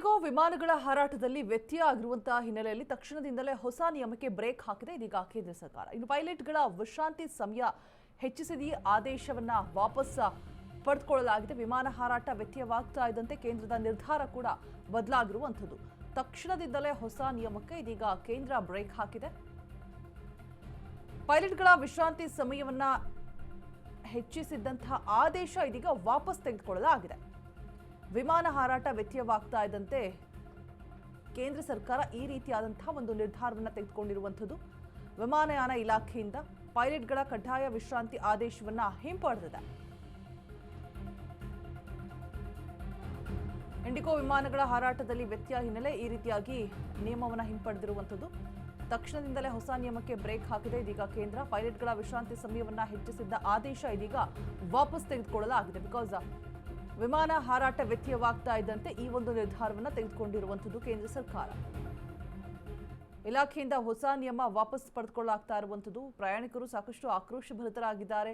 IndiGo ವಿಮಾನಗಳ ಹಾರಾಟದಲ್ಲಿ ವ್ಯತ್ಯಯ ಆಗಿರುವಂತಹ ಹಿನ್ನೆಲೆಯಲ್ಲಿ ತಕ್ಷಣದಿಂದಲೇ ಹೊಸ ನಿಯಮಕ್ಕೆ ಬ್ರೇಕ್ ಹಾಕಿದೆ ಇದೀಗ ಕೇಂದ್ರ ಸರ್ಕಾರ. ಇನ್ನು ಪೈಲಟ್ಗಳ ವಿಶ್ರಾಂತಿ ಸಮಯ ಹೆಚ್ಚಿಸಿದ ಆದೇಶವನ್ನ ವಾಪಸ್ ಪಡೆದುಕೊಳ್ಳಲಾಗಿದೆ. ವಿಮಾನ ಹಾರಾಟ ವ್ಯತ್ಯಯವಾಗ್ತಾ ಇದ್ದಂತೆ ಕೇಂದ್ರದ ನಿರ್ಧಾರ ಕೂಡ ಬದಲಾಗಿರುವಂಥದ್ದು. ತಕ್ಷಣದಿಂದಲೇ ಹೊಸ ನಿಯಮಕ್ಕೆ ಇದೀಗ ಕೇಂದ್ರ ಬ್ರೇಕ್ ಹಾಕಿದೆ. ಪೈಲಟ್ಗಳ ವಿಶ್ರಾಂತಿ ಸಮಯವನ್ನ ಹೆಚ್ಚಿಸಿದಂತಹ ಆದೇಶ ಇದೀಗ ವಾಪಸ್ ತೆಗೆದುಕೊಳ್ಳಲಾಗಿದೆ. ವಿಮಾನ ಹಾರಾಟ ವ್ಯತ್ಯಯವಾಗ್ತಾ ಇದ್ದಂತೆ ಕೇಂದ್ರ ಸರ್ಕಾರ ಈ ರೀತಿಯಾದಂತಹ ಒಂದು ನಿರ್ಧಾರವನ್ನು ತೆಗೆದುಕೊಂಡಿರುವಂಥದ್ದು. ವಿಮಾನಯಾನ ಇಲಾಖೆಯಿಂದ ಪೈಲಟ್ಗಳ ಕಡ್ಡಾಯ ವಿಶ್ರಾಂತಿ ಆದೇಶವನ್ನ ಹಿಂಪಡೆದಿದೆ. ಇಂಡಿಗೋ ವಿಮಾನಗಳ ಹಾರಾಟದಲ್ಲಿ ವ್ಯತ್ಯಯ ಹಿನ್ನೆಲೆ ಈ ರೀತಿಯಾಗಿ ನಿಯಮವನ್ನು ಹಿಂಪಡೆದಿರುವಂಥದ್ದು. ತಕ್ಷಣದಿಂದಲೇ ಹೊಸ ನಿಯಮಕ್ಕೆ ಬ್ರೇಕ್ ಹಾಕಿದೆ ಇದೀಗ ಕೇಂದ್ರ. ಪೈಲಟ್ಗಳ ವಿಶ್ರಾಂತಿ ಸಮಯವನ್ನ ಹೆಚ್ಚಿಸಿದ್ದ ಆದೇಶ ಇದೀಗ ವಾಪಸ್ ತೆಗೆದುಕೊಳ್ಳಲಾಗಿದೆ. ಬಿಕಾಸ್ ವಿಮಾನ ಹಾರಾಟ ವ್ಯತ್ಯಯವಾಗ್ತಾ ಇದ್ದಂತೆ ಈ ಒಂದು ನಿರ್ಧಾರವನ್ನು ತೆಗೆದುಕೊಂಡಿರುವಂಥದ್ದು ಕೇಂದ್ರ ಸರ್ಕಾರ. ಇಲಾಖೆಯಿಂದ ಹೊಸ ನಿಯಮ ವಾಪಸ್ ಪಡೆದುಕೊಳ್ಳಲಾಗ್ತಾ ಇರುವಂಥದ್ದು. ಪ್ರಯಾಣಿಕರು ಸಾಕಷ್ಟು ಆಕ್ರೋಶಭರಿತರಾಗಿದ್ದಾರೆ.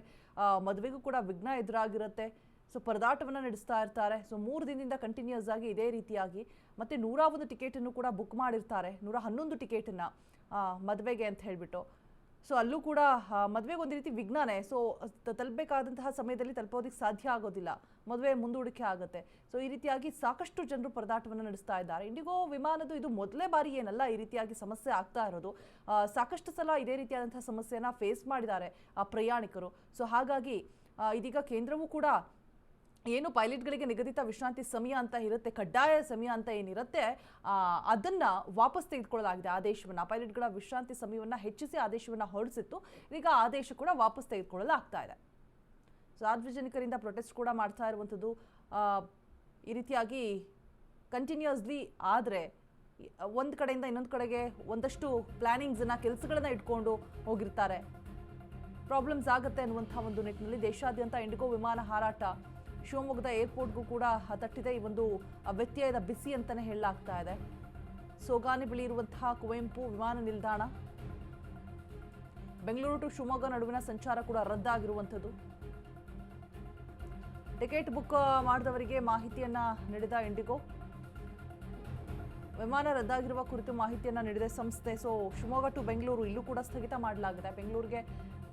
ಮದುವೆಗೂ ಕೂಡ ವಿಘ್ನ ಎದುರಾಗಿರುತ್ತೆ. ಸೊ ಪರದಾಟವನ್ನು ನಡೆಸ್ತಾ ಇರ್ತಾರೆ. ಸೊ 3 ದಿನದಿಂದ ಕಂಟಿನ್ಯೂಸ್ ಆಗಿ ಇದೇ ರೀತಿಯಾಗಿ ಮತ್ತೆ 101 ಟಿಕೆಟನ್ನು ಕೂಡ ಬುಕ್ ಮಾಡಿರ್ತಾರೆ. 111 ಟಿಕೆಟನ್ನು ಮದುವೆಗೆ ಅಂತ ಹೇಳಿಬಿಟ್ಟು. ಸೊ ಅಲ್ಲೂ ಕೂಡ ಮದುವೆಗೆ ಒಂದು ರೀತಿ ವಿಘ್ನನೇ. ಸೊ ತಲುಪಬೇಕಾದಂತಹ ಸಮಯದಲ್ಲಿ ತಲುಪೋದಕ್ಕೆ ಸಾಧ್ಯ ಆಗೋದಿಲ್ಲ, ಮದುವೆ ಮುಂದೂಡಿಕೆ ಆಗುತ್ತೆ. ಸೊ ಈ ರೀತಿಯಾಗಿ ಸಾಕಷ್ಟು ಜನರು ಪರದಾಟವನ್ನು ನಡೆಸ್ತಾ ಇದ್ದಾರೆ. ಇಂಡಿಗೋ ವಿಮಾನದ್ದು ಇದು ಮೊದಲೇ ಬಾರಿ ಏನಲ್ಲ ಈ ರೀತಿಯಾಗಿ ಸಮಸ್ಯೆ ಆಗ್ತಾ ಇರೋದು. ಸಾಕಷ್ಟು ಸಲ ಇದೇ ರೀತಿಯಾದಂತಹ ಸಮಸ್ಯೆನ ಫೇಸ್ ಮಾಡಿದ್ದಾರೆ ಪ್ರಯಾಣಿಕರು. ಸೊ ಹಾಗಾಗಿ ಇದೀಗ ಕೇಂದ್ರವೂ ಕೂಡ ಏನು ಪೈಲಟ್ಗಳಿಗೆ ನಿಗದಿತ ವಿಶ್ರಾಂತಿ ಸಮಯ ಅಂತ ಇರುತ್ತೆ, ಕಡ್ಡಾಯ ಸಮಯ ಅಂತ ಏನಿರುತ್ತೆ, ಅದನ್ನ ವಾಪಸ್ ತೆಗೆದುಕೊಳ್ಳಲಾಗಿದೆ ಆದೇಶವನ್ನ. ಪೈಲಟ್ಗಳ ವಿಶ್ರಾಂತಿ ಸಮಯವನ್ನ ಹೆಚ್ಚಿಸಿ ಆದೇಶವನ್ನ ಹೊರಡಿಸಿತ್ತು. ಈಗ ಆದೇಶ ಕೂಡ ವಾಪಸ್ ತೆಗೆದುಕೊಳ್ಳಲಾಗ್ತಾ ಇದೆ. ಸಾರ್ವಜನಿಕರಿಂದ ಪ್ರೊಟೆಸ್ಟ್ ಕೂಡ ಮಾಡ್ತಾ ಇರುವಂಥದ್ದು. ಈ ರೀತಿಯಾಗಿ ಕಂಟಿನ್ಯೂಸ್ಲಿ ಆದರೆ ಒಂದು ಕಡೆಯಿಂದ ಇನ್ನೊಂದು ಕಡೆಗೆ ಒಂದಷ್ಟು ಪ್ಲಾನಿಂಗ್ಸನ್ನ ಕೆಲಸಗಳನ್ನ ಇಟ್ಕೊಂಡು ಹೋಗಿರ್ತಾರೆ, ಪ್ರಾಬ್ಲಮ್ಸ್ ಆಗುತ್ತೆ ಅನ್ನುವಂಥ ಒಂದು ನಿಟ್ಟಿನಲ್ಲಿ ದೇಶಾದ್ಯಂತ ಇಂಡಿಗೋ ವಿಮಾನ ಹಾರಾಟ ಶಿವಮೊಗ್ಗದ ಏರ್ಪೋರ್ಟ್ಗೂ ಕೂಡ ತಟ್ಟಿದೆ. ಈ ಒಂದು ವ್ಯತ್ಯಯದ ಬಿಸಿ ಅಂತಾನೆ ಹೇಳಲಾಗ್ತಾ ಇದೆ. ಸೋಗಾನಿ ಬಳಿ ಇರುವಂತಹ ಕುವೆಂಪು ವಿಮಾನ ನಿಲ್ದಾಣ, ಬೆಂಗಳೂರು ಟು ಶಿವಮೊಗ್ಗ ನಡುವಿನ ಸಂಚಾರ ಕೂಡ ರದ್ದಾಗಿರುವಂಥದ್ದು. ಟಿಕೆಟ್ ಬುಕ್ ಮಾಡಿದವರಿಗೆ ಮಾಹಿತಿಯನ್ನ ನೀಡಿದ ಇಂಡಿಗೋ. ವಿಮಾನ ರದ್ದಾಗಿರುವ ಕುರಿತು ಮಾಹಿತಿಯನ್ನ ನೀಡಿದೆ ಸಂಸ್ಥೆ. ಸೊ ಶಿವಮೊಗ್ಗ ಟು ಬೆಂಗಳೂರು ಇಲ್ಲೂ ಕೂಡ ಸ್ಥಗಿತ ಮಾಡಲಾಗಿದೆ. ಬೆಂಗಳೂರಿಗೆ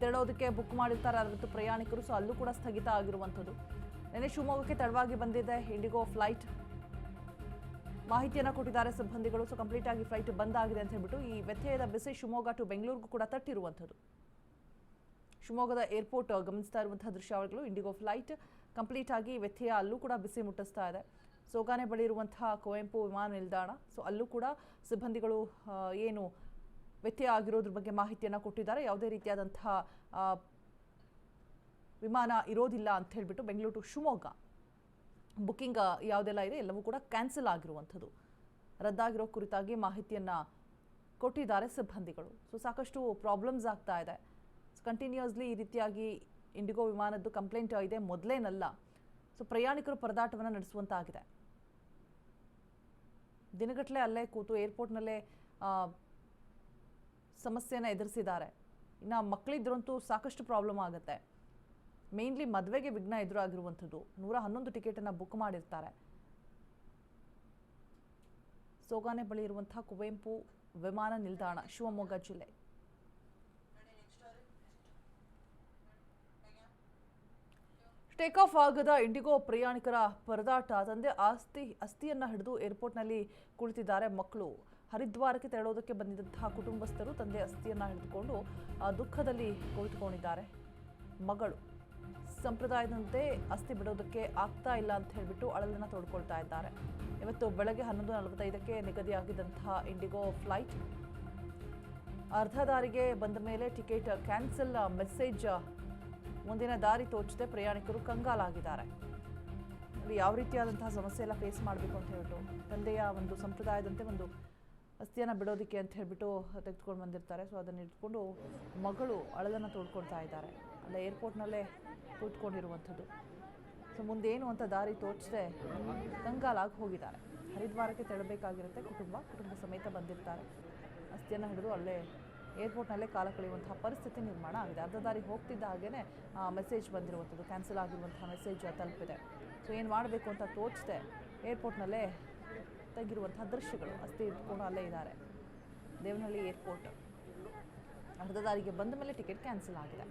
ತೆರಳೋದಕ್ಕೆ ಬುಕ್ ಮಾಡಿರ್ತಾರೆ 60 ಪ್ರಯಾಣಿಕರು. ಸೊ ಅಲ್ಲೂ ಕೂಡ ಸ್ಥಗಿತ ಆಗಿರುವಂಥದ್ದು. ನಿನ್ನೆ ಶಿವಮೊಗ್ಗಕ್ಕೆ ತಡವಾಗಿ ಬಂದಿದೆ ಇಂಡಿಗೋ ಫ್ಲೈಟ್. ಮಾಹಿತಿಯನ್ನು ಕೊಟ್ಟಿದ್ದಾರೆ ಸಿಬ್ಬಂದಿಗಳು. ಸೊ ಕಂಪ್ಲೀಟ್ ಆಗಿ ಫ್ಲೈಟ್ ಬಂದ್ ಆಗಿದೆ ಅಂತ ಹೇಳ್ಬಿಟ್ಟು ಈ ವ್ಯತ್ಯಯದ ಬಿಸಿ ಶಿವಮೊಗ್ಗ ಟು ಬೆಂಗಳೂರಿಗೂ ಕೂಡ ತಟ್ಟಿರುವಂಥದ್ದು. ಶಿವಮೊಗ್ಗದ ಏರ್ಪೋರ್ಟ್ ಗಮನಿಸ್ತಾ ಇರುವಂತಹ ದೃಶ್ಯಾವಳಿಗಳು. ಇಂಡಿಗೋ ಫ್ಲೈಟ್ ಕಂಪ್ಲೀಟ್ ಆಗಿ ವ್ಯತ್ಯಯ ಅಲ್ಲೂ ಕೂಡ ಬಿಸಿ ಮುಟ್ಟಿಸ್ತಾ ಇದೆ. ಸೋಗಾನೆ ಬಳಿ ಇರುವಂತಹ ಕುವೆಂಪು ವಿಮಾನ ನಿಲ್ದಾಣ. ಸೊ ಅಲ್ಲೂ ಕೂಡ ಸಿಬ್ಬಂದಿಗಳು ಏನು ವ್ಯತ್ಯಯ ಆಗಿರೋದ್ರ ಬಗ್ಗೆ ಮಾಹಿತಿಯನ್ನು ಕೊಟ್ಟಿದ್ದಾರೆ. ಯಾವುದೇ ರೀತಿಯಾದಂತಹ ವಿಮಾನ ಇರೋದಿಲ್ಲ ಅಂತ ಹೇಳ್ಬಿಟ್ಟು ಬೆಂಗಳೂರು ಟು ಶಿವಮೊಗ್ಗ ಬುಕ್ಕಿಂಗ್ ಯಾವುದೆಲ್ಲ ಇದೆ ಎಲ್ಲವೂ ಕೂಡ ಕ್ಯಾನ್ಸಲ್ ಆಗಿರುವಂಥದ್ದು. ರದ್ದಾಗಿರೋ ಕುರಿತಾಗಿ ಮಾಹಿತಿಯನ್ನು ಕೊಟ್ಟಿದ್ದಾರೆ ಸಿಬ್ಬಂದಿಗಳು. ಸೊ ಸಾಕಷ್ಟು ಪ್ರಾಬ್ಲಮ್ಸ್ ಆಗ್ತಾ ಇದೆ. ಕಂಟಿನ್ಯೂಸ್ಲಿ ಈ ರೀತಿಯಾಗಿ ಇಂಡಿಗೋ ವಿಮಾನದ್ದು ಕಂಪ್ಲೇಂಟ್ ಇದೆ, ಮೊದಲೇನಲ್ಲ. ಸೊ ಪ್ರಯಾಣಿಕರು ಪರದಾಟವನ್ನು ನಡೆಸುವಂತಾಗಿದೆ. ದಿನಗಟ್ಟಲೆ ಅಲ್ಲೇ ಕೂತು ಏರ್ಪೋರ್ಟ್ನಲ್ಲೇ ಸಮಸ್ಯೆಯನ್ನು ಎದುರಿಸಿದ್ದಾರೆ. ಇನ್ನು ಮಕ್ಕಳಿದ್ರಂತೂ ಸಾಕಷ್ಟು ಪ್ರಾಬ್ಲಮ್ ಆಗುತ್ತೆ. ಮೇನ್ಲಿ ಮದುವೆಗೆ ವಿಘ್ನ ಎದುರಾಗಿರುವಂಥದ್ದು. 111 ಟಿಕೆಟನ್ನು ಬುಕ್ ಮಾಡಿರ್ತಾರೆ. ಸೋಗಾನೆ ಬಳಿ ಇರುವಂತಹ ಕುವೆಂಪು ವಿಮಾನ ನಿಲ್ದಾಣ, ಶಿವಮೊಗ್ಗ ಜಿಲ್ಲೆ. ಟೇಕ್ ಆಫ್ ಆಗದ ಇಂಡಿಗೋ ಪ್ರಯಾಣಿಕರ ಪರದಾಟ. ತಂದೆ ಅಸ್ಥಿಯನ್ನ ಹಿಡಿದು ಏರ್ಪೋರ್ಟ್ನಲ್ಲಿ ಕುಳಿತಿದ್ದಾರೆ ಮಕ್ಕಳು. ಹರಿದ್ವಾರಕ್ಕೆ ತೆರಳೋದಕ್ಕೆ ಬಂದಿದ್ದಂತಹ ಕುಟುಂಬಸ್ಥರು ತಂದೆ ಅಸ್ಥಿಯನ್ನ ಹಿಡಿದುಕೊಂಡು ದುಃಖದಲ್ಲಿ ಕುಳಿತುಕೊಂಡಿದ್ದಾರೆ. ಮಗಳು ಸಂಪ್ರದಾಯದಂತೆ ಅಸ್ಥಿ ಬಿಡೋದಕ್ಕೆ ಆಗ್ತಾ ಇಲ್ಲ ಅಂತ ಹೇಳ್ಬಿಟ್ಟು ಅಳಲನ್ನು ತೋಡ್ಕೊಳ್ತಾ ಇದ್ದಾರೆ. ಇವತ್ತು ಬೆಳಗ್ಗೆ 11:45ಕ್ಕೆ ನಿಗದಿಯಾಗಿದ್ದಂತಹ ಇಂಡಿಗೋ ಫ್ಲೈಟ್ ಅರ್ಧ ದಾರಿಗೆ ಬಂದ ಮೇಲೆ ಟಿಕೆಟ್ ಕ್ಯಾನ್ಸಲ್ ಮೆಸೇಜ್ ಮುಂದಿನ ದಾರಿ ತೋಚದೆ ಪ್ರಯಾಣಿಕರು ಕಂಗಾಲಾಗಿದ್ದಾರೆ. ಅಲ್ಲಿ ಯಾವ ರೀತಿಯಾದಂತಹ ಸಮಸ್ಯೆ ಎಲ್ಲ ಫೇಸ್ ಮಾಡಬೇಕು ಅಂತ ಹೇಳ್ಬಿಟ್ಟು ತಂದೆಯ ಒಂದು ಸಂಪ್ರದಾಯದಂತೆ ಒಂದು ಅಸ್ಥಿಯನ್ನು ಬಿಡೋದಕ್ಕೆ ಅಂತ ಹೇಳ್ಬಿಟ್ಟು ತೆಗೆದುಕೊಂಡು ಬಂದಿರ್ತಾರೆ. ಸೊ ಅದನ್ನು ಇಟ್ಕೊಂಡು ಮಗಳು ಅಳಲನ್ನು ತೋಡ್ಕೊಳ್ತಾ ಇದ್ದಾರೆ. ಅಲ್ಲೇ ಏರ್ಪೋರ್ಟ್ನಲ್ಲೇ ಕೂತ್ಕೊಂಡಿರುವಂಥದ್ದು. ಸೊ ಮುಂದೇನು ಅಂತ ದಾರಿ ತೋಚದೆ ಕಂಗಾಲಾಗಿ ಹೋಗಿದ್ದಾರೆ. ಹರಿದ್ವಾರಕ್ಕೆ ತೆರಳಬೇಕಾಗಿರುತ್ತೆ. ಕುಟುಂಬ ಸಮೇತ ಬಂದಿರ್ತಾರೆ. ಅಸ್ಥಿಯನ್ನು ಹಿಡಿದು ಅಲ್ಲೇ ಏರ್ಪೋರ್ಟ್ನಲ್ಲೇ ಕಾಲ ಕಳೆಯುವಂತಹ ಪರಿಸ್ಥಿತಿ ನಿರ್ಮಾಣ ಆಗಿದೆ. ಅರ್ಧ ದಾರಿ ಹೋಗ್ತಿದ್ದ ಹಾಗೇನೆ ಮೆಸೇಜ್ ಬಂದಿರುವಂಥದ್ದು, ಕ್ಯಾನ್ಸಲ್ ಆಗಿರುವಂತಹ ಮೆಸೇಜ್ ತಲುಪಿದೆ. ಸೊ ಏನು ಮಾಡಬೇಕು ಅಂತ ತೋಚದೆ ಏರ್ಪೋರ್ಟ್ನಲ್ಲೇ ಆಗಿರುವಂತಹ ದೃಶ್ಯಗಳು ಅಸ್ಥಿ ಇಟ್ಕೊಂಡು ಅಲ್ಲೇ ಇದ್ದಾರೆ ದೇವನಹಳ್ಳಿ ಏರ್ಪೋರ್ಟ್. ಅರ್ಧ ದಾರಿಗೆ ಬಂದ ಮೇಲೆ ಟಿಕೆಟ್ ಕ್ಯಾನ್ಸಲ್ ಆಗಿದೆ.